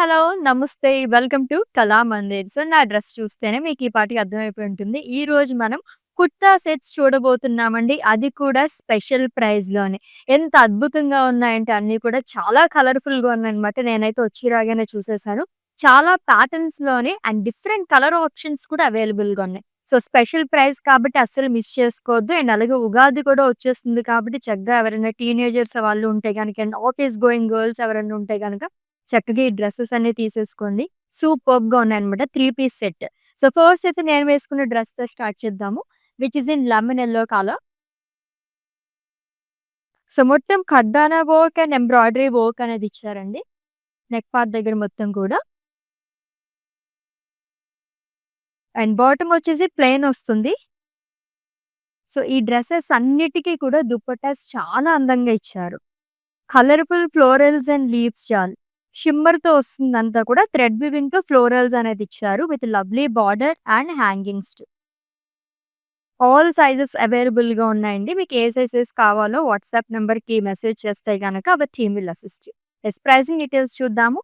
Hello! నమస్తే. Welcome to Kalamandir. So, నా dress చూస్తేనే మీకు ఈ పాటికి అర్థమైపోయి ఉంటుంది. ఈరోజు మనం కుర్తా సెట్స్ చూడబోతున్నామండి. అది కూడా స్పెషల్ ప్రైస్‌లోనే. ఎంత అద్భుతంగా ఉన్నాయంటే అన్నీ కూడా చాలా కలర్‌ఫుల్‌గా ఉన్నాయన్నమాట. నేనైతే వచ్చి రాగానే చూసేసాను. చాలా ప్యాటర్న్స్‌లోనే అండ్ డిఫరెంట్ కలర్ ఆప్షన్స్ కూడా అవైలబుల్‌గా ఉన్నాయి. సో, స్పెషల్ ప్రైస్ కాబట్టి అస్సలు మిస్ చేసుకోవద్దు. అండ్ అలాగే ఉగాది కూడా వచ్చేస్తుంది కాబట్టి చక్కగా ఎవరైనా టీనేజర్స్ వాళ్ళు ఉంటే గనక అండ్ ఆఫీస్ గోయింగ్ గర్ల్స్ ఎవరైనా ఉంటే గనక చక్కగా ఈ డ్రెసెస్ అన్ని తీసేసుకోండి. సూపర్బ్‌గా ఉన్నాయన్నమాట. 3 పీస్ సెట్. సో, ఫస్ట్ అయితే నేను వేసుకున్న డ్రెస్‌తో స్టార్ట్ చేద్దాము. Which is in lemon yellow colour. So, మొత్తం కడ్దానా వర్క్ అండ్ ఎంబ్రాయిడరీ వర్క్ అనేది ఇచ్చారండి. నెక్ పార్ట్ దగ్గర మొత్తం కూడా. అండ్ బాటమ్ వచ్చేసి ప్లెయిన్ వస్తుంది. సో, ఈ డ్రెసెస్ అన్నిటికి కూడా దుపట్టాస్ చాలా అందంగా ఇచ్చారు. కలర్‌ఫుల్ ఫ్లోరల్స్ అండ్ లీవ్స్ జాల్. షిమ్మర్‌తో వస్తుందంతా కూడా థ్రెడ్ వీవింగ్‌తో ఫ్లోరల్స్ అనేది ఇచ్చారు. With lovely border and hangings. All sizes అవైలబుల్‌గా ఉన్నాయండి. మీకు ఏ సైజెస్ కావాలో వాట్సాప్ నంబర్‌కి మెసేజ్ చేస్తే గనక our team will assist you. Yes, pricing details చూద్దాము.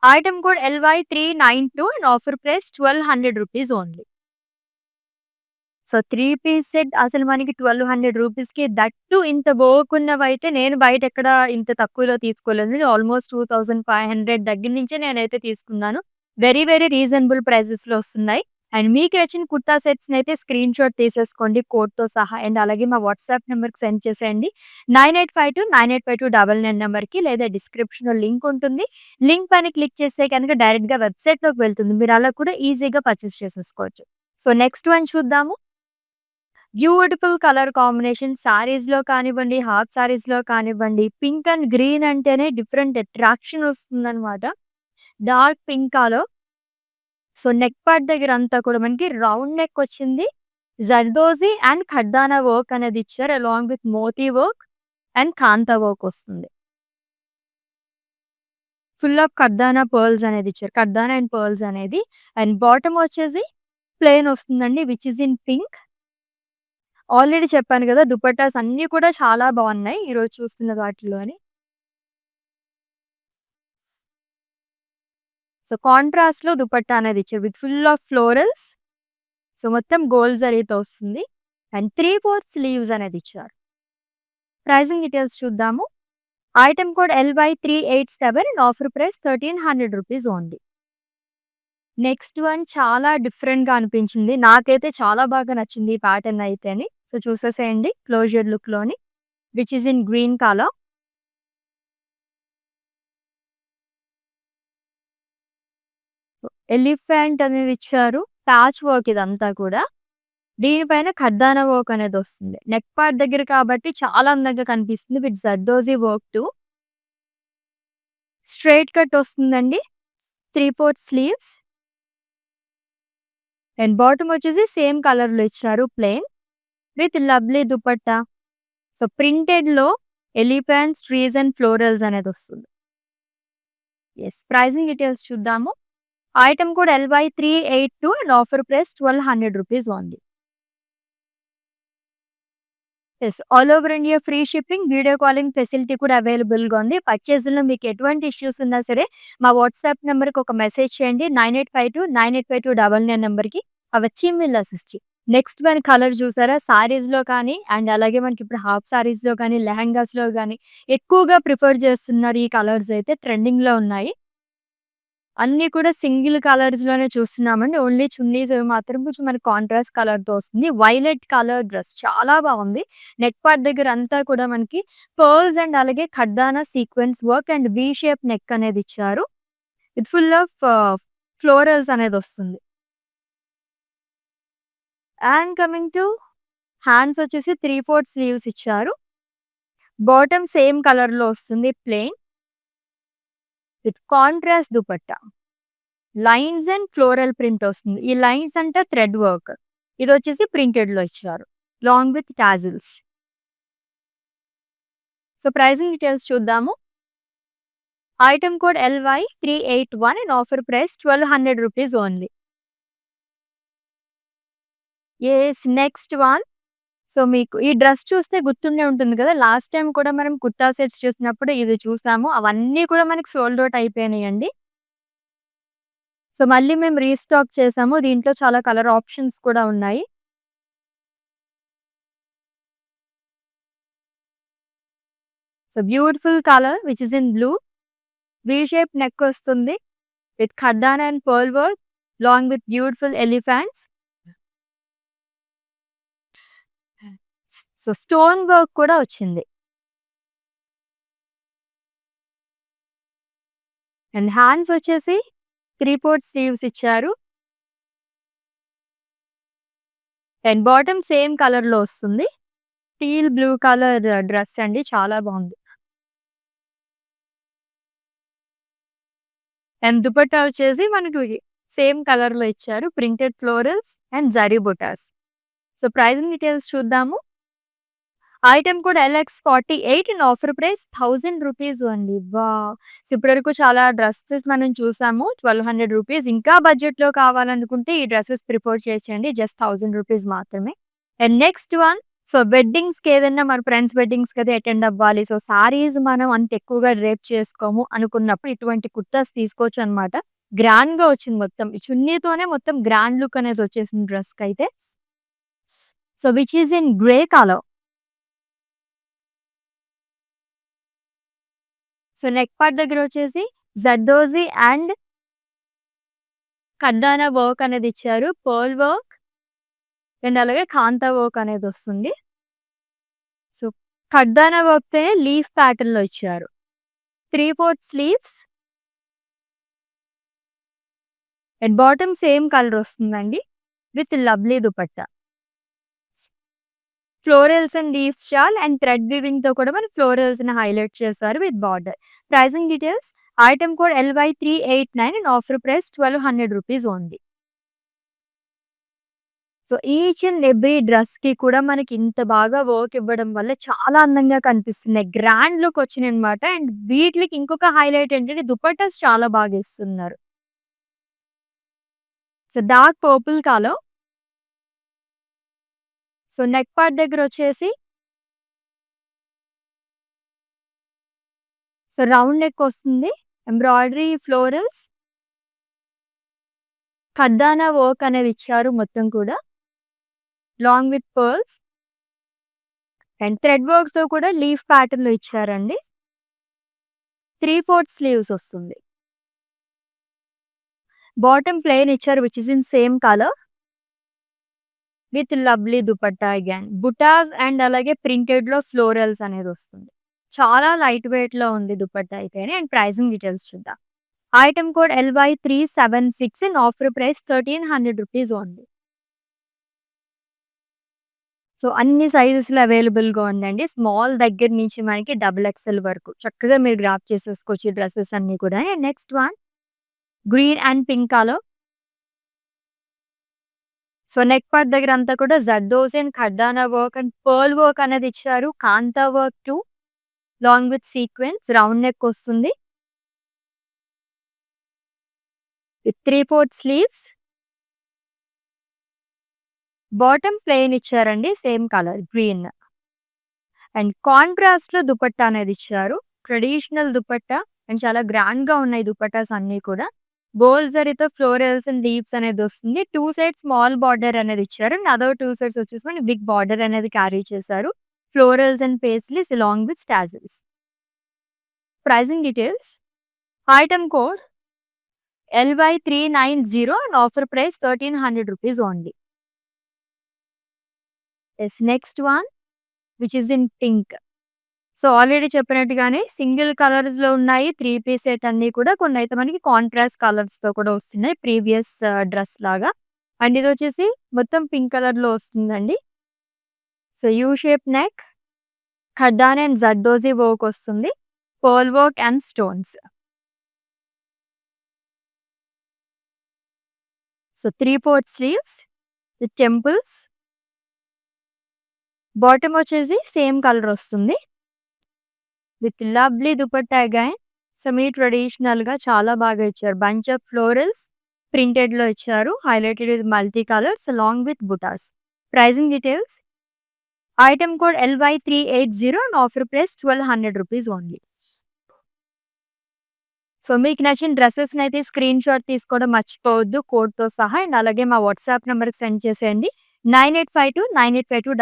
Item code LY392 and offer price ₹1200 only. So, 3 piece set అసలు మనకి ₹1200కి దట్టు ఇంత బోకున్నవైతే నేను బయటెక్కడ ఇంత తక్కువలో తీసుకోలేదు. ఆల్మోస్ట్ 2500 దగ్గర నుంచే నేనైతే తీసుకున్నాను. వెరీ, వెరీ రీజనబుల్ ప్రైజెస్‌లో వస్తున్నాయి. అండ్ మీకు నచ్చిన కుర్తా సెట్స్‌నైతే స్క్రీన్‌షాట్ తీసేసుకోండి కోడ్‌తో సహా. అండ్ అలాగే మా వాట్సాప్ నంబర్‌కి సెండ్ చేసేయండి. 9852 985299 నంబర్‌కి లేదా డిస్క్రిప్షన్‌లో లింక్ ఉంటుంది. లింక్ పైన క్లిక్ చేస్తే కనుక డైరెక్ట్‌గా వెబ్‌సైట్‌లోకి వెళ్తుంది. మీరు అలా కూడా ఈజీగా పర్చేస్ చేసేసుకోవచ్చు. సో, నెక్స్ట్ వన్ చూద్దాము. బ్యూటిఫుల్ కలర్ కాంబినేషన్ సారీస్‌లో కానివ్వండి, హాఫ్ సారీస్‌లో కానివ్వండి, పింక్ అండ్ గ్రీన్ అంటేనే డిఫరెంట్ అట్రాక్షన్ వస్తుందనమాట. Dark pink colour. So, neck part దగ్గర అంతా కూడా మనకి రౌండ్ నెక్ వచ్చింది. జర్దోజీ అండ్ ఖడ్దానా వర్క్ అనేది ఇచ్చారు. Along with moti work and kantha work వస్తుంది. ఫుల్ ఆఫ్ కడ్దానా పర్ల్స్ అనేది ఇచ్చారు. కడ్దానా అండ్ పర్ల్స్ అనేది. అండ్ బాటమ్ వచ్చేసి ప్లెయిన్ వస్తుందండి. Which is in pink. Already చెప్పాను గదా! దుపట్టాస్ అన్నీ కూడా చాలా బావున్నాయి. ఈరోజు చూస్తున్న వాటిలోని. సో, కాంట్రాస్ట్‌లో దుపట్టా అనేది ఇచ్చారు. With full of florals. So, మొత్తం గోల్డ్ జరీతో వస్తుంది. అండ్ 3/4 స్లీవ్స్ అనేది ఇచ్చారు. ప్రైజింగ్ డీటెయిల్స్ చూద్దాము. Item code LY387 and offer price ₹1300 only. Next one చాలా డిఫరెంట్‌గా అనిపించింది. నాకైతే చాలా బాగా నచ్చింది ఈ ప్యాటర్న్ అయితేని. సో, చూసేసేయండి క్లోజర్ లుక్‌లోని. Which is in green colour. Elephant అనేది ఇచ్చారు. ప్యాచ్ వర్క్ ఇదంతా కూడా. దీనిపైన ఖడ్దానా వర్క్ అనేదొస్తుంది. నెక్ పార్ట్ దగ్గర కాబట్టి చాలా అందంగా కనిపిస్తుంది. With zardozi work too. Straight cut వస్తుందండి. 3/4 స్లీవ్స్. అండ్ బాటమ్ వచ్చేసి సేమ్ కలర్‌లో ఇచ్చారు plain. With lovely dupatta. So, ప్రింటెడ్‌లో ఎలిఫెంట్స్, ట్రీస్ అండ్ ఫ్లోరల్స్ అనేదొస్తుంది. యెస్, ప్రైజింగ్ డీటెయిల్స్ చూద్దాము. Item code LY382 and offer price ₹1200 only. Yes, all over India free shipping, video calling facility కూడా అవైలబుల్‌గా ఉంది. పర్చేజ్‌లో మీకు ఎటువంటి ఇష్యూస్ ఉన్నా సరే మా వాట్సాప్ నంబర్‌కి ఒక మెసేజ్ చేయండి. 9852 985299 నంబర్‌కి hour team will assist you. Next one colour చూసారా? సారీస్‌లో కానీ అండ్ అలాగే మనకిప్పుడు హాఫ్ సారీస్‌లో కానీ, లెహెంగాస్‌లో గానీ ఎక్కువగా ప్రిఫర్ చేస్తున్నారు. ఈ కలర్స్ అయితే ట్రెండింగ్‌లో ఉన్నాయి. అన్నీ కూడా సింగిల్ కలర్స్‌లోనే చూస్తున్నామండి. ఓన్లీ చున్నీస్ అవి మాత్రం కొంచెం మనకి కాంట్రాస్ట్ కలర్‌తో వస్తుంది. వైలెట్ కలర్ డ్రెస్ చాలా బావుంది. నెక్ పార్ట్ దగ్గర అంతా కూడా మనకి పర్ల్స్ అండ్ అలాగే ఖడ్దానా sequence work and V shape neck అనేది ఇచ్చారు. విత్ ఫుల్ ఆఫ్ ఫ్లోరల్స్ అనేదొస్తుంది. అండ్ కమింగ్ టు హ్యాండ్స్ వచ్చేసి 3/4 స్లీవ్స్ ఇచ్చారు. బాటమ్ సేమ్ కలర్‌లో వస్తుంది plain with contrast dupatta. Lines and floral print వస్తుంది. ఈ లైన్స్ అంటే థ్రెడ్ వర్క్. ఇదొచ్చేసి ప్రింటెడ్‌లో ఇచ్చారు. Long with tassels. So, pricing details చూద్దాము. Item code LY381 and offer price ₹1200 only. Yes, next one so, మీకు ఈ డ్రెస్ చూస్తే గుర్తుండే ఉంటుంది కదా! లాస్ట్ టైమ్ కూడా మనం కుర్తా సెట్స్ చూసినప్పుడు ఇది చూసాము. అవన్నీ కూడా మనకి సోల్డ్ ఔట్ అయిపోయినాయండి. సో, మళ్ళీ మేము రీస్టాక్ చేసాము. దీంట్లో చాలా కలర్ ఆప్షన్స్ కూడా ఉన్నాయి. So, beautiful colour which is in blue. V shape neck వస్తుంది. విత్ ఖడ్డానా and pearl work long with beautiful elephants. So, stone work కూడా వచ్చింది. అండ్ హ్యాండ్స్ వచ్చేసి 3/4 స్లీవ్స్ ఇచ్చారు. అండ్ బాటమ్ సేమ్ కలర్‌లో వస్తుంది. టీల్ బ్లూ కలర్ డ్రెస్ అండి. చాలా బావుంది. అండ్ దుపట్టా వచ్చేసి మనకి సేమ్ కలర్‌లో ఇచ్చారు. Printed florals and zari butas. So, pricing details చూద్దాము. Item code LX48 and offer price ₹1000 అండి. వావ్! సో, ఇప్పటివరకు చాలా డ్రెసెస్ మనం చూసాము. ₹1200 ఇంకా బడ్జెట్‌లో కావాలనుకుంటే ఈ డ్రెసెస్ ప్రిఫర్ చేయొచ్చండి. జస్ట్ ₹1000 మాత్రమే. And next one. సో, వెడ్డింగ్స్‌కి ఏదైనా మన ఫ్రెండ్స్ వెడ్డింగ్స్‌కి అది అటెండ్ అవ్వాలి. సో, సారీస్ మనం అంత ఎక్కువగా డ్రేప్ చేసుకోము అనుకున్నప్పుడు ఇటువంటి కుర్తాస్ తీసుకోవచ్చనమాట. గ్రాండ్‌గా వచ్చింది మొత్తం. ఈ చున్నీతోనే మొత్తం గ్రాండ్ లుక్ అనేది వచ్చేసింది డ్రెస్‌కైతే. So, which is in grey colour. So, neck part దగ్గరొచ్చేసి జర్దోజీ అండ్ కడ్డానా వర్క్ అనేది ఇచ్చారు. పర్ల్ వర్క్ అండ్ అలాగే కాంతా వర్క్ అనేదొస్తుంది. సో, కడ్దానా వర్క్‌తోనే లీఫ్ ప్యాటర్న్‌లో ఇచ్చారు. 3/4 sleeves and bottom same colour వస్తుందండి. With lovely dupatta. Florals and leaf shawl and thread వీవింగ్‌తో కూడా మన ఫ్లోరల్స్‌ని హైలైట్ చేశారు with border. Pricing details. Item code LY389 and offer price ₹1200 only. So, each and every డ్రెస్‌కి కూడా మనకి ఇంత బాగా వర్క్ ఇవ్వడం వల్ల చాలా అందంగా కనిపిస్తున్నాయి. గ్రాండ్ లుక్ వచ్చినాయన్నమాట. అండ్ వీటిలకి ఇంకొక హైలైట్ ఏంటంటే దుపట్టాస్ చాలా బాగా ఇస్తున్నారు. So, dark purple colour. So, neck part దగ్గరొచ్చేసి సో, రౌండ్ నెక్ వస్తుంది. ఎంబ్రాయిడరీ ఫ్లోరల్స్, కడ్దానా వర్క్ అనేది ఇచ్చారు మొత్తం కూడా. Long with pearls and thread వర్క్‌తో కూడా లీఫ్ ప్యాటర్న్‌లో ఇచ్చారండి. 3/4 స్లీవ్స్ వస్తుంది. బాటమ్ ప్లెయిన్ ఇచ్చారు which is in same colour with lovely dupatta again. Butas and అలాగే ప్రింటెడ్‌లో ఫ్లోరల్స్ అనేదొస్తుంది. చాలా లైట్ వెయిట్‌లో ఉంది దుపట్టా అయితేని. అండ్ ప్రైజింగ్ డీటెయిల్స్ చూద్దాం. Item code LY376 and offer price ₹1300 only. So, అన్ని సైజెస్‌లో అవైలబుల్‌గా ఉందండి. స్మాల్ దగ్గర నుంచి మనకి డబుల్ ఎక్స్‌ఎల్ వరకు. చక్కగా మీరు గ్రాబ్ చేసేసుకోవచ్చు ఈ డ్రెసెస్ అన్నీ కూడా. And next one green and pink colour. So, neck part దగ్గర అంతా కూడా జర్దోసి అండ్ ఖడ్డానా వర్క్ అండ్ పర్ల్ వర్క్ అనేది ఇచ్చారు. Kantha work too long with sequence round neck వస్తుంది. With 3/4 sleeves. బాటమ్ ప్లెయిన్ ఇచ్చారండి. Same colour green. అండ్ కాంట్రాస్ట్‌లో దుపట్టా అనేది ఇచ్చారు. ట్రెడిషనల్ దుపట్టా అండ్ చాలా గ్రాండ్‌గా ఉన్నాయి దుపట్టాస్ అన్నీ కూడా. గోల్డ్ జరీతో ఫ్లోరల్స్ అండ్ లీవ్స్ అనేదొస్తుంది. 2 సైడ్స్ స్మాల్ బార్డర్ అనేది ఇచ్చారు. అండ్ అదర్ 2 సైడ్స్ వచ్చేసి మనకి బిగ్ బార్డర్ అనేది క్యారీ చేశారు. Florals and paisleys along with tassels. Pricing details. Item code LY390 and offer price ₹1300 only. Yes. Next one which is in pink. So, already చెప్పినట్టుగానే single కలర్స్‌లో ఉన్నాయి. 3 piece set అన్నీ కూడా. కొన్నైతే మనకి కాంట్రాస్ట్ కలర్స్‌తో కూడా వస్తున్నాయి. ప్రీవియస్ డ్రెస్ లాగా. అండ్ ఇదొచ్చేసి మొత్తం పింక్ కలర్‌లో వస్తుందండి. సో, యూ షేప్ నెక్, ఖడ్డానా అండ్ జర్దోజీ వర్క్ వస్తుంది. Pearl work and stones. So, 3/4 sleeves with temples. Bottom వచ్చేసి సేమ్ కలర్ వస్తుంది. With lovely dupatta again. Semi ట్రెడిషనల్‌గా చాలా బాగా ఇచ్చారు. బంచ్ ఆఫ్ ఫ్లోరల్స్ ప్రింటెడ్‌లో ఇచ్చారు. Highlighted with multi colours along with butas. Pricing details. Item code LY380 and offer price ₹1200 only. So, మీకు నచ్చిన డ్రెసెస్‌నైతే స్క్రీన్‌షాట్ తీసుకోవడం మర్చిపోవద్దు కోడ్‌తో సహా. అండ్ అలాగే మా వాట్సాప్ నంబర్‌కి సెండ్ చేసేయండి. 9852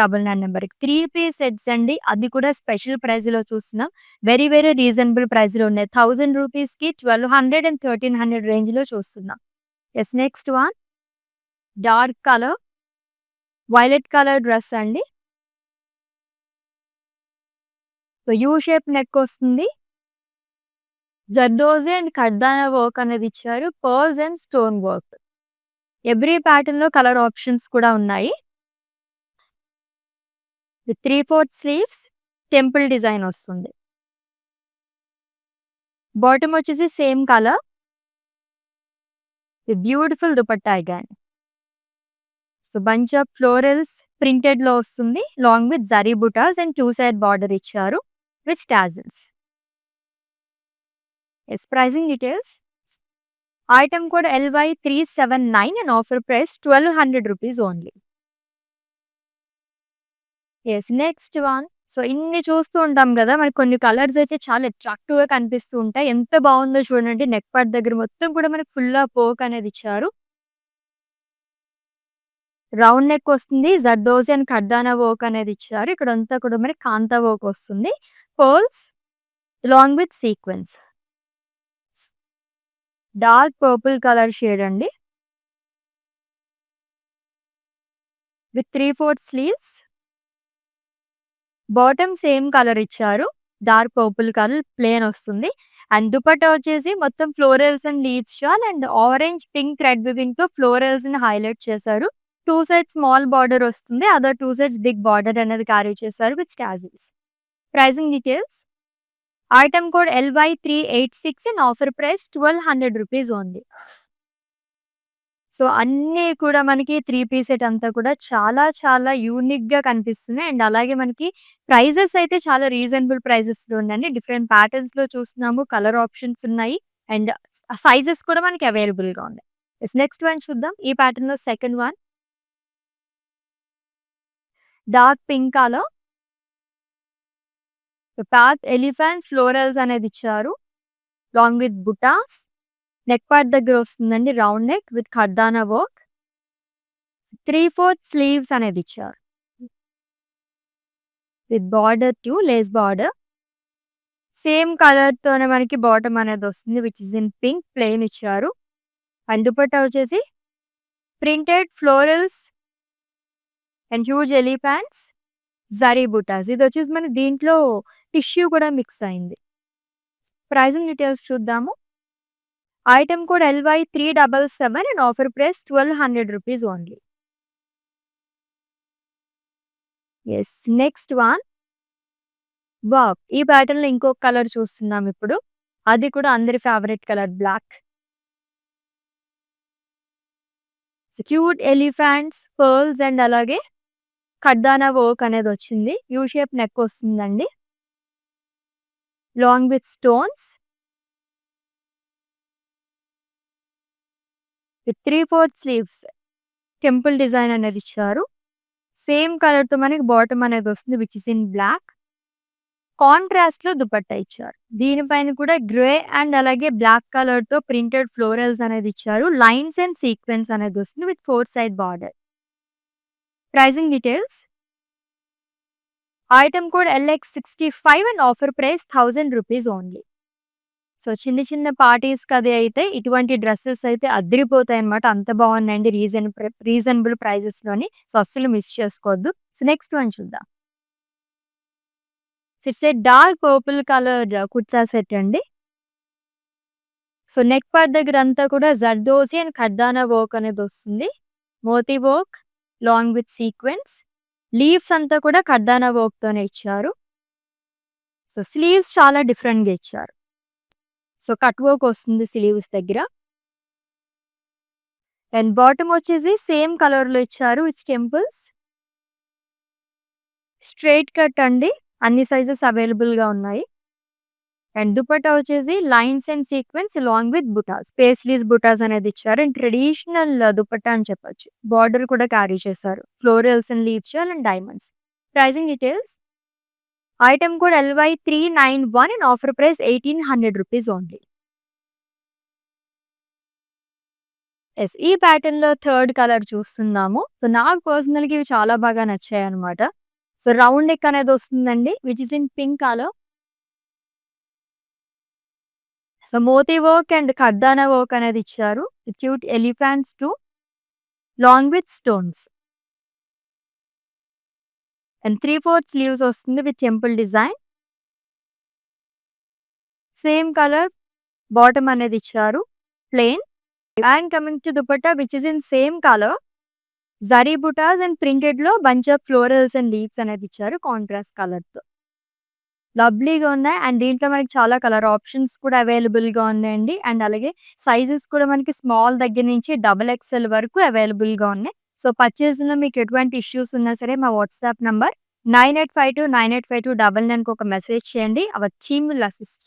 నెంబర్‌కి. 3 పీస్ సెట్స్ అండి. అది కూడా స్పెషల్ ప్రైస్‌లో చూస్తున్నాం. వెరీ వెరీ రీజనబుల్ ప్రైస్‌లో ఉన్నాయి. ₹1000కి 1200 అండ్ 1300 రేంజ్‌లో చూస్తున్నాం. Yes. Next one dark colour, violet colour dress అండి. సో, యూ షేప్ నెక్ వస్తుంది. జర్దోజీ అండ్ కర్దానా వర్క్ అనేది ఇచ్చారు. Pearls and stone work. Every ప్యాటర్న్‌లో కలర్ ఆప్షన్స్ కూడా ఉన్నాయి. విత్ 3/4 స్లీవ్స్ టెంపుల్ డిజైన్ వస్తుంది. బాటమ్ వచ్చేసి same colour. With beautiful dupatta again. So, bunch of florals ప్రింటెడ్‌లో వస్తుంది. Long with zari butas and 2 side border ఇచ్చారు with tassels. Yes. Pricing details. Item code LY379 and offer price ₹1200 only. Yes. Next one. So, ఇన్ని చూస్తూ ఉంటాం గదా! మనకు కొన్ని కలర్స్ అయితే చాలా అట్రాక్టివ్‌గా కనిపిస్తూ ఉంటాయి. ఎంత బావుందో చూడండి. నెక్ పార్ట్ దగ్గర మొత్తం కూడా మనకు ఫుల్ ఆఫ్ వర్క్ అనేది ఇచ్చారు. రౌండ్ నెక్ వస్తుంది. జర్దోజీ అండ్ కర్దానా వర్క్ అనేది ఇచ్చారు. ఇక్కడంతా కూడా మనకి కాంతా వర్క్ వస్తుంది. Pearls long with sequence. Dark purple colour shade అండి. With 3/4 sleeves. Bottom same colour ఇచ్చారు. డార్క్ పర్పుల్ కలర్ ప్లెయిన్ వస్తుంది. అండ్ దుపట్టా వచ్చేసి మొత్తం florals and leaves shawl and orange, pink thread వీవింగ్‌తో ఫ్లోరల్స్‌ని హైలైట్ చేశారు. 2 సైడ్స్ స్మాల్ బార్డర్ వస్తుంది. అదర్ 2 సైడ్స్ బిగ్ బార్డర్ అనేది క్యారీ చేశారు with tassels. Pricing details. Item code LY386 and offer price ₹1200 only. So, అన్నీ కూడా మనకి 3 పీస్ సెట్ అంతా కూడా చాలా చాలా యూనిక్‌గా కనిపిస్తున్నాయి. అండ్ అలాగే మనకి ప్రైజెస్ అయితే చాలా రీజనబుల్ ప్రైజెస్‌లో ఉందండి. డిఫరెంట్ ప్యాటర్న్స్‌లో చూస్తున్నాము. కలర్ ఆప్షన్స్ ఉన్నాయి. అండ్ సైజెస్ కూడా మనకి అవైలబుల్‌గా ఉన్నాయి. యెస్. నెక్స్ట్ వన్ చూద్దాం. ఈ ప్యాటర్న్‌లో second one. Dark pink colour. Part elephants florals అనేది ఇచ్చారు. Long with butas. Neck part దగ్గర వస్తుందండి రౌండ్ నెక్ విత్ కర్దానా వర్క్. 3/4 స్లీవ్స్ అనేది ఇచ్చారు. With border to lace border. Same కలర్‌తోనే మనకి బాటమ్ అనేది వస్తుంది. Which is in pink plain ఇచ్చారు. అండ్ దుపట్టా వచ్చేసి printed florals and huge elephants zari butas. ఇది వచ్చేసి మనకి దీంట్లో టిష్యూ కూడా మిక్స్ అయింది. ప్రైజింగ్ డీటెయిల్స్ చూద్దాము. Item code LY377 and offer price ₹1200 only. Yes. Next one. Wow! ఈ ప్యాటర్న్‌లో ఇంకొక కలర్ చూస్తున్నాం ఇప్పుడు. అది కూడా అందరి favourite colour black. Cute elephants, pearls and అలాగే కర్దానా వర్క్ అనేది వచ్చింది. యూ షేప్ నెక్ వస్తుందండి. Long with stones. With 3/4 sleeves. Temple design అనేది ఇచ్చారు. సేమ్ కలర్‌తో మనకి బాటమ్ అనేది వస్తుంది. Which is in black. కాంట్రాస్ట్‌లో దుపట్టా ఇచ్చారు. దీనిపైన కూడా గ్రే అండ్ అలాగే బ్లాక్ కలర్‌తో ప్రింటెడ్ ఫ్లోరల్స్ అనేది ఇచ్చారు. లైన్స్ అండ్ సీక్వెన్స్ అనేది వస్తుంది with 4 side border. Pricing details. Item code LX65 and offer price ₹1000 only. So, చిన్న చిన్న పార్టీస్‌కి అది అయితే ఇటువంటి డ్రెసెస్ అయితే అదిరిపోతాయన్నమాట. అంత బాగున్నాయండి రీజనబుల్ ప్రైజెస్‌లోని. సో, అస్సలు మిస్ చేసుకోవద్దు. సో, నెక్స్ట్ వన్ చూద్దాం. It's a dark purple colour kurta set అండి. సో, నెక్ పార్ట్ దగ్గర అంతా కూడా జర్దోజీ అండ్ కర్దానా వర్క్ అనేది వస్తుంది. మోతీ work long with sequence. Leaves అంతా కూడా కర్దానా వర్క్‌తోనే ఇచ్చారు. సో, స్లీవ్స్ చాలా డిఫరెంట్‌గా ఇచ్చారు. సో, కట్ వర్క్ వస్తుంది స్లీవ్స్ దగ్గర. అండ్ బాటమ్ వచ్చేసి సేమ్ కలర్‌లో ఇచ్చారు విత్ టెంపుల్స్. స్ట్రెయిట్ కట్ అండి. అన్ని సైజెస్ అవైలబుల్‌గా ఉన్నాయి. అండ్ దుపట్టా వచ్చేసి lines and sequence long with butas. Paisleys butas అనేది ఇచ్చారు. అండ్ ట్రెడిషనల్ దుపట్టా అని చెప్పొచ్చు. బార్డర్ కూడా క్యారీ చేశారు. Florals and leaves and diamonds. Pricing details. Item code LY391 and offer price ₹1800 only. Yes. ఈ ప్యాటర్న్‌లో థర్డ్ కలర్ చూస్తున్నాము. సో, నాకు పర్సనల్‌గా ఇవి చాలా బాగా నచ్చాయన్నమాట. సో, రౌండ్ నెక్ అనేదొస్తుందండి which is in pink colour. So, Moti work and కర్దానా వర్క్ అనేది ఇచ్చారు. With cute elephants too long with stones. And 3/4 sleeves వస్తుంది with temple design. Same colour bottom అనేది ఇచ్చారు. Plain. And coming to dupatta which is in same colour. Zari butas and ప్రింటెడ్‌లో bunch of florals and leaves అనేది ఇచ్చారు contrast కలర్‌తో. లవ్లీగా ఉన్నాయి. And దీంట్లో మనకి చాలా కలర్ ఆప్షన్స్ కూడా అవైలబుల్‌గా ఉన్నాయండి. అండ్ అలాగే సైజెస్ కూడా మనకి స్మాల్ దగ్గర నుంచి డబుల్ ఎక్స్ఎల్ వరకు అవైలబుల్‌గా ఉన్నాయి. సో, పర్చేస్‌లో మీకు ఎటువంటి ఇష్యూస్ ఉన్నా సరే మా వాట్సాప్ నంబర్ 9852985299కి ఒక మెసేజ్ చేయండి. Our team will assist.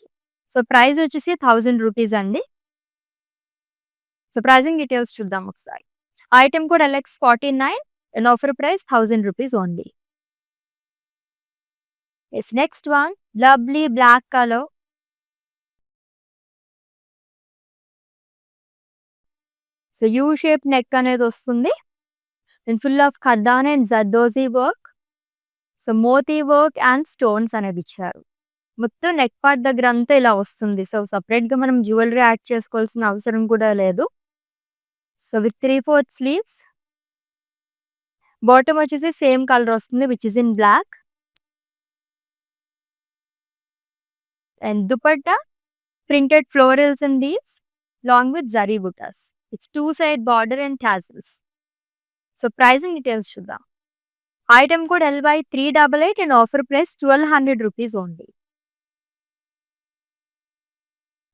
So, price వచ్చేసి ₹1000 అండి. సో, ప్రైజింగ్ డీటెయిల్స్ చూద్దాం ఒకసారి. Item code LX49 and offer price ₹1000 only. Yes. Next one lovely black colour. So, U shape neck అనేదొస్తుంది. అండ్ ఫుల్ ఆఫ్ ఖర్దానా and zardozi work. So, Moti work and stones అనేది ఇచ్చారు. మొత్తం neck part దగ్గర అంతా ఇలా వస్తుంది. సో, సెపరేట్‌గా మనం జ్యువెలరీ యాడ్ చేసుకోవాల్సిన అవసరం కూడా లేదు. So, with 3/4 sleeves. బాటమ్ వచ్చేసి సేమ్ కలర్ వస్తుంది which is in black. And dupatta printed florals and leaves long with zari butas. It's 2 side border and tassels. So, pricing details చూద్దాం. Item code LY388 and offer price ₹1200 only.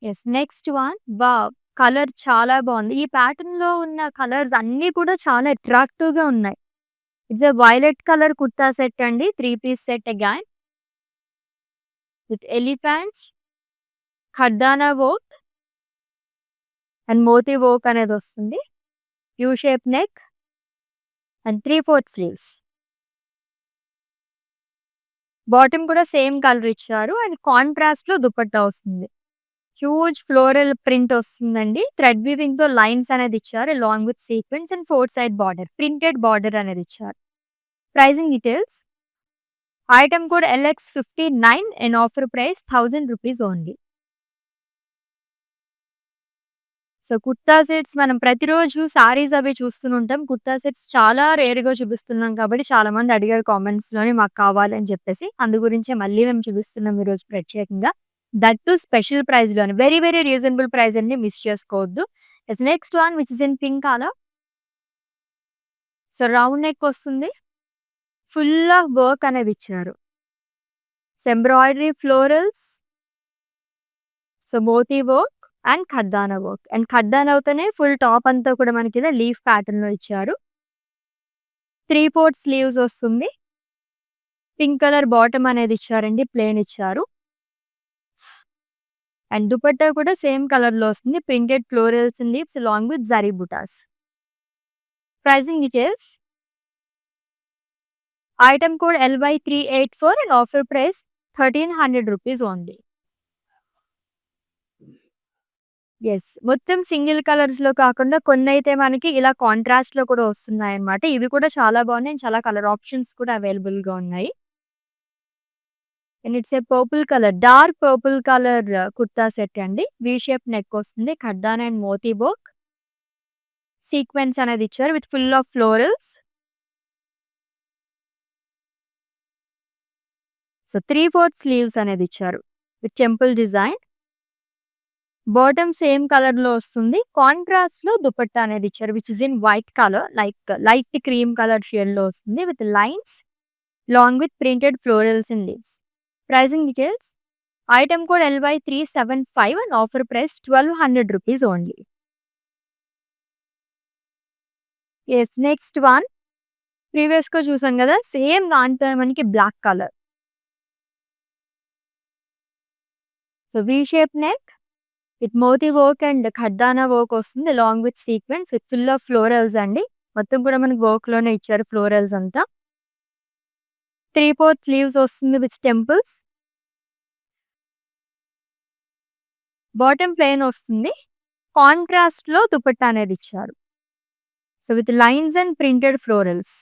Yes. Next one wow! Colour చాలా బావుంది. ఈ ప్యాటర్న్‌లో ఉన్న colours అన్నీ కూడా చాలా అట్రాక్టివ్‌గా ఉన్నాయి. It's a violet colour kurta set అండి. 3 piece set again. With elephants, kardana work and Moti work అనేదొస్తుంది. U shape neck and 3/4 sleeves. Bottom కూడా సేమ్ కలర్ ఇచ్చారు. అండ్ కాంట్రాస్ట్‌లో దుపట్టా వస్తుంది. హ్యూజ్ ఫ్లోరల్ ప్రింట్ వస్తుందండి. థ్రెడ్ వీవింగ్‌తో లైన్స్ అనేది ఇచ్చారు. Along with sequence and 4 side border. Printed border అనేది ఇచ్చారు. Pricing details. Item code LX59 and offer price ₹1000 only. So, kurta sets మనం ప్రతిరోజు సారీస్ అవి చూస్తూనుంటాం. కుర్తా సెట్స్ చాలా రేర్‌గా చూపిస్తున్నాం కాబట్టి చాలామంది అడిగారు కామెంట్స్‌లోని మాకు కావాలని చెప్పేసి. అందు గురించే మళ్ళీ మేము చూపిస్తున్నాం ఈరోజు ప్రత్యేకంగా. దట్ టూ స్పెషల్ ప్రైస్‌లోని వెరీ వెరీ రీజనబుల్ ప్రైస్ అండి మిస్ చేసుకోవద్దు. Yes. Next one which is in pink colour. So, round neck వస్తుంది. ఫుల్ ఆఫ్ వర్క్ అనేది ఇచ్చారు. So, embroidery florals. So, Moti work and kardana work. And ఖర్దానాతోనే ఫుల్ టాప్ అంతా కూడా మనకి ఇలా లీఫ్ ప్యాటర్న్‌లో ఇచ్చారు. 3/4 స్లీవ్స్ వస్తుంది. పింక్ కలర్ బాటమ్ అనేది ఇచ్చారండి. ప్లెయిన్ ఇచ్చారు. అండ్ దుపట్టా కూడా సేమ్ కలర్‌లో వస్తుంది. Printed florals and leaves along with zari బుటాస్. Pricing details. Item code LY384 and offer price ₹1300 only. Yes. మొత్తం సింగిల్ కలర్స్‌లో కాకుండా కొన్నైతే మనకి ఇలా కాంట్రాస్ట్‌లో కూడా వస్తున్నాయన్నమాట. ఇవి కూడా చాలా బాగున్నాయి. చాలా కలర్ ఆప్షన్స్ కూడా అవైలబుల్‌గా ఉన్నాయి. And it's a purple colour. Dark purple colour kurta set అండి. వి షేప్ నెక్ వస్తుంది. ఖర్దానా అండ్ మోతీ వర్క్. సీక్వెన్స్ అనేది ఇచ్చారు with full of florals. So, 3/4 sleeves అనేది ఇచ్చారు. With temple design. Bottom same కలర్‌లో వస్తుంది. కాంట్రాస్ట్‌లో దుపట్టా అనేది ఇచ్చారు which is in white colour like light cream colour షేడ్‌లో వస్తుంది with lines long with printed florals and leaves. Pricing details. Item code LY375 and offer price ₹1200 only. Yes. Next one ప్రీవియస్‌గా చూసాం కదా! సేమ్ దాంతో మనకి black colour. So, V shape neck with moti work and kardana work వస్తుంది along with sequence with full of florals అండి. మొత్తం కూడా మనకి వర్క్‌లోనే ఇచ్చారు ఫ్లోరల్స్ అంతా. 3/4 స్లీవ్స్ వస్తుంది విత్ టెంపుల్స్. బాటమ్ ప్లెయిన్ వస్తుంది. కాంట్రాస్ట్‌లో దుపట్టా అనేది ఇచ్చారు. So, with lines and printed florals.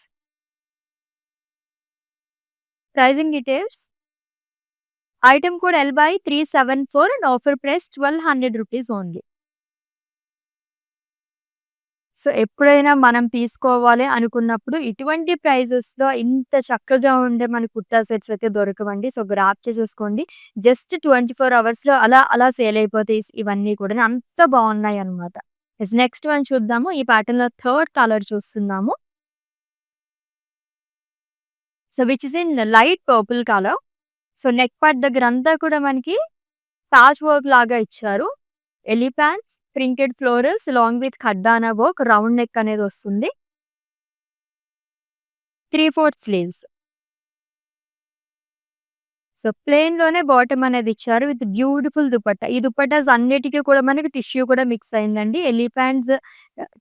Pricing details. Item code L/374 and offer price ₹1200 only. So, ఎప్పుడైనా మనం తీసుకోవాలి అనుకున్నప్పుడు ఇటువంటి ప్రైజెస్‌లో ఇంత చక్కగా ఉండే మన కుర్తా సెట్స్ అయితే దొరకవండి. సో, గ్రాబ్ చేసేసుకోండి. జస్ట్ 24 అవర్స్‌లో అలా అలా సేల్ అయిపోతాయి ఇవన్నీ కూడా. అంత బావున్నాయన్నమాట. యెస్. నెక్స్ట్ వన్ చూద్దాము. ఈ ప్యాటర్న్‌లో థర్డ్ కలర్ చూస్తున్నాము. So, which is in light purple colour. So, neck part దగ్గరంతా కూడా మనకి ప్యాచ్ వర్క్ లాగా ఇచ్చారు. Elephants, printed florals long with kardana work, round neck అనేది వస్తుంది. 3/4 స్లీవ్స్. సో, ప్లెయిన్‌లోనే బాటమ్ అనేది ఇచ్చారు విత్ బ్యూటిఫుల్ దుపట్టా. ఈ దుపట్టాస్ అన్నిటికి కూడా మనకి టిష్యూ కూడా మిక్స్ అయిందండి. ఎలిఫాంట్స్,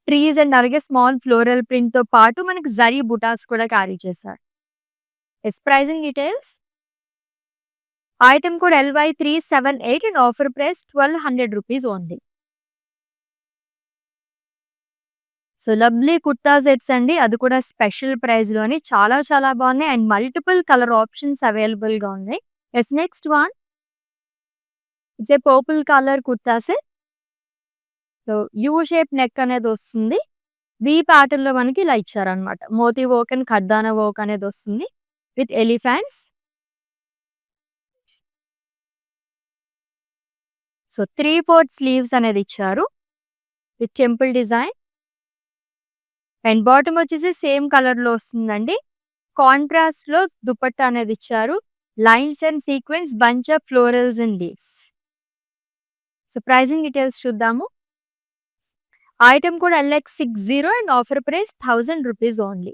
ట్రీస్ అండ్ అలాగే స్మాల్ ఫ్లోరల్ ప్రింట్‌తో పాటు మనకి జరీ బుటాస్ కూడా క్యారీ చేశారు. Yes. Pricing details. Item code LY378 and offer price ₹1200 only. So, lovely kurta sets అండి. అది కూడా స్పెషల్ ప్రైస్‌లోని చాలా చాలా బాగున్నాయి అండ్ మల్టిపుల్ కలర్ ఆప్షన్స్ అవైలబుల్‌గా ఉన్నాయి. Yes. Next one. It's a purple colour kurta set. So, U shape neck అనేది వస్తుంది. వి ప్యాటర్న్‌లో మనకి ఇలా ఇచ్చారనమాట. Moti work and kardana work అనేది వస్తుంది విత్ ఎలిఫాంట్స్. సో, 3/4 స్లీవ్స్ అనేది ఇచ్చారు with temple design. And bottom వచ్చేసి సేమ్ కలర్‌లో వస్తుందండి. కాంట్రాస్ట్‌లో దుపట్టా అనేది ఇచ్చారు. Lines and sequence, bunch of florals and leaves. So, pricing details చూద్దాము. Item code LX60 and offer price ₹1000 only.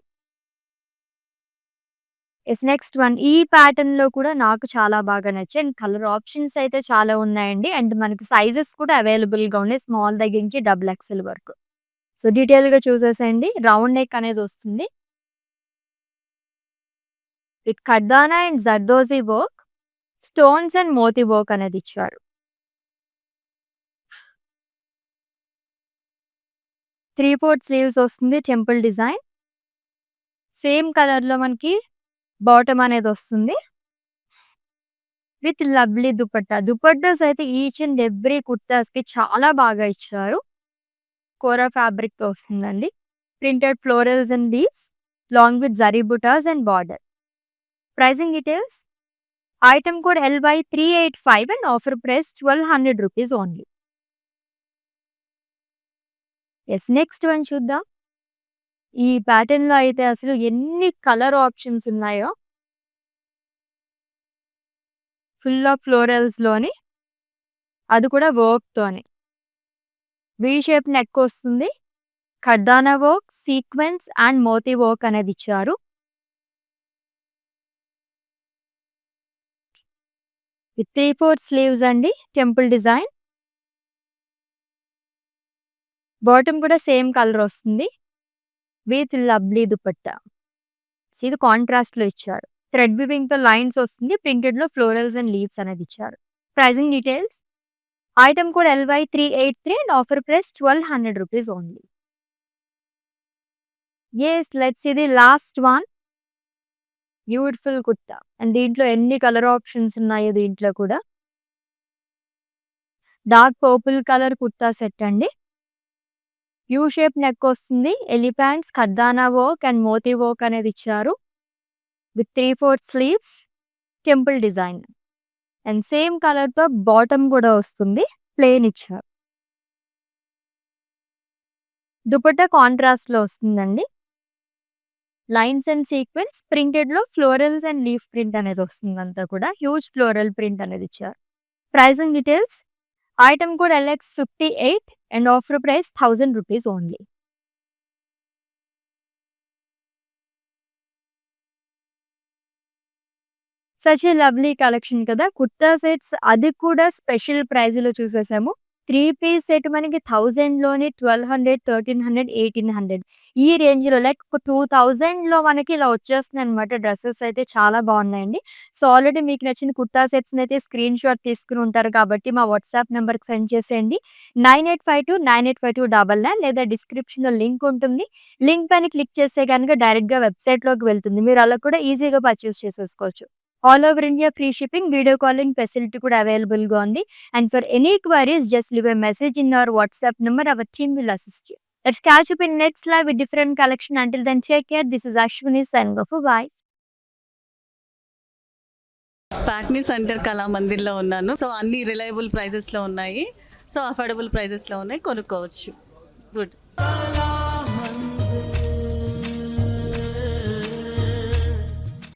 Yes. Next one. ఈ ప్యాటర్న్‌లో కూడా నాకు చాలా బాగా నచ్చాయి. అండ్ కలర్ ఆప్షన్స్ అయితే చాలా ఉన్నాయండి. అండ్ మనకి సైజెస్ కూడా అవైలబుల్‌గా ఉన్నాయి. స్మాల్ దగ్గర నుంచి డబుల్ ఎక్సెల్ వరకు. సో, డీటెయిల్‌గా చూసేసేయండి. రౌండ్ నెక్ అనేది వస్తుంది. With kardana and zardozi work, stones and Moti work అనేది ఇచ్చారు. 3/4 స్లీవ్స్ వస్తుంది. Temple design. సేమ్ కలర్‌లో మనకి బాటమ్ అనేది వస్తుంది. With lovely dupatta. దుపట్టాస్ అయితే ఈచ్ అండ్ ఎవ్రీ కుర్తాస్‌కి చాలా బాగా ఇచ్చారు. కోరా ఫ్యాబ్రిక్‌తో వస్తుందండి. Printed florals and leaves long with zari butas and border. Pricing details. Item code LY385 and offer price ₹1200 only. Yes. Next one చూద్దాం. ఈ ప్యాటర్న్‌లో అయితే అసలు ఎన్ని కలర్ ఆప్షన్స్ ఉన్నాయో. ఫుల్ ఆఫ్ ఫ్లోరల్స్‌లోని అది కూడా వర్క్‌తోని. వి షేప్ నెక్ వస్తుంది. Kardana work, sequence and Moti work అనేది ఇచ్చారు. విత్ 3/4 స్లీవ్స్ అండి. Temple design. బాటమ్ కూడా సేమ్ కలర్ వస్తుంది. With lovely dupatta. సో, ఇది కాంట్రాస్ట్‌లో ఇచ్చారు. థ్రెడ్ వీవింగ్‌తో లైన్స్ వస్తుంది. ప్రింటెడ్‌లో ఫ్లోరల్స్ అండ్ లీవ్స్ అనేది ఇచ్చారు. Pricing details. Item code LY383 and offer price ₹1200 only. Yes. Let's see the last one. Beautiful kurta. And దీంట్లో ఎన్ని కలర్ ఆప్షన్స్ ఉన్నాయో దీంట్లో కూడా. Dark purple colour kurta set అండి. యూ షేప్ నెక్ వస్తుంది. Elephants, kardana work and Moti work అనేది ఇచ్చారు. With 3/4 sleeves, temple design. And same కలర్‌తో బాటమ్ కూడా వస్తుంది. ప్లెయిన్ ఇచ్చారు. దుపట్టా కాంట్రాస్ట్‌లో వస్తుందండి. లైన్స్ అండ్ సీక్వెన్స్, ప్రింటెడ్‌లో ఫ్లోరల్స్ అండ్ లీఫ్ ప్రింట్ అనేది వస్తుందంతా కూడా. హ్యూజ్ ఫ్లోరల్ ప్రింట్ అనేది ఇచ్చారు. Pricing details. Item code LX58 and offer price ₹1000 only. Such a lovely collection కదా! కుర్తా సెట్స్ అది కూడా స్పెషల్ ప్రైస్‌లో చూసేసాము. 3 పీస్ సెట్ మనకి 1000లోనే 1200, 1300, 1800 ఈ రేంజ్‌లో లైక్ ఒక 2000లో మనకి ఇలా వచ్చేస్తున్నాయన్నమాట. డ్రెసెస్ అయితే చాలా బాగున్నాయండి. సో, ఆల్రెడీ మీకు నచ్చిన కుర్తా సెట్స్‌నైతే స్క్రీన్‌షాట్ తీసుకొని ఉంటారు కాబట్టి మా వాట్సాప్ నంబర్‌కి సెండ్ చేసేయండి. 9852985299 లేదా డిస్క్రిప్షన్‌లో లింక్ ఉంటుంది. లింక్ పైన క్లిక్ చేస్తే గనుక డైరెక్ట్‌గా వెబ్‌సైట్‌లోకి వెళ్తుంది. మీరు అలా కూడా ఈజీగా పర్చేస్ చేసేసుకోవచ్చు. All over India free shipping, video calling facility కూడా అవైలబుల్‌గా ఉంది. And for any queries, just leave a message in our WhatsApp number. Our team will assist you. Let's catch up in next live with different collection. Until then, take care. This is Ashwini signing off. Bye. Patny centre కళామందిర్లో ఉన్నాను. So అన్ని reliable ప్రైజెస్లో ఉన్నాయి. So affordable ప్రైజెస్లో ఉన్నాయి, కొనుక్కోవచ్చు. Good.